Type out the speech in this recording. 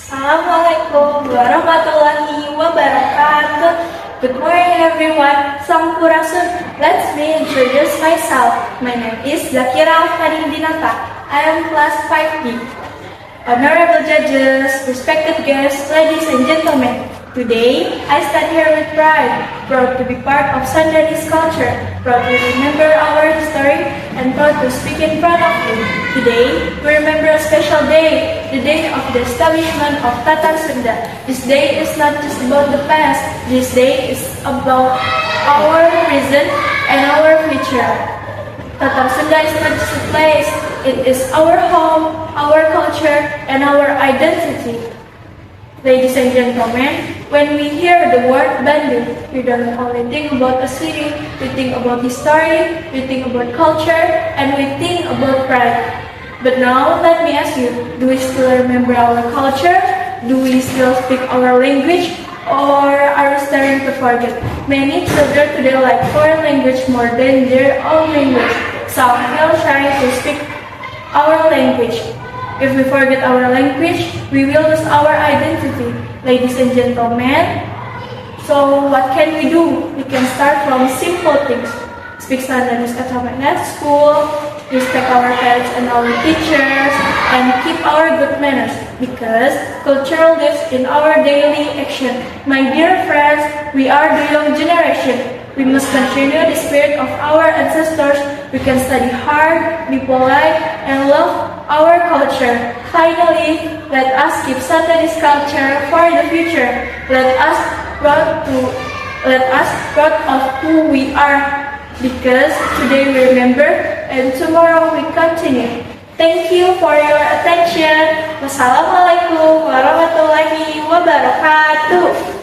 Assalamualaikum warahmatullahi wabarakatuh. Good morning everyone. Sampurasun. Let me introduce myself. My name is Zakira Karim Dinata. I am class 5B. Honorable judges, respected guests, ladies and gentlemen. Today, I stand here with pride, proud to be part of Sundanese culture, proud to remember our history, and proud to speak in front of you. Today, we remember a special day, the day of the establishment of Tatar Sunda. This day is not just about the past, this day is about our present and our future. Tatar Sunda is not just a place, it is our home, our culture, and our identity. Ladies and gentlemen, when we hear the word Bandung, we don't only think about a city, we think about history, we think about culture, and we think about pride. But now, let me ask you, do we still remember our culture? Do we still speak our language? Or are we starting to forget? Many children today like foreign language more than their own language. Some feel shy to speak our language. If we forget our language, we will lose our identity. Ladies and gentlemen, so what can we do? We can start from simple things. Speak Sundanese at home and at school, respect our parents and our teachers, and keep our good manners, because culture lives in our daily action. My dear friends, we are the young generation. We must continue the spirit of our ancestors. We can study hard, be polite, and love our culture. Finally, let us keep Sundanese culture for the future. Let us proud of who we are, because today we remember and tomorrow we continue. Thank you for your attention. Wassalamualaikum warahmatullahi wabarakatuh.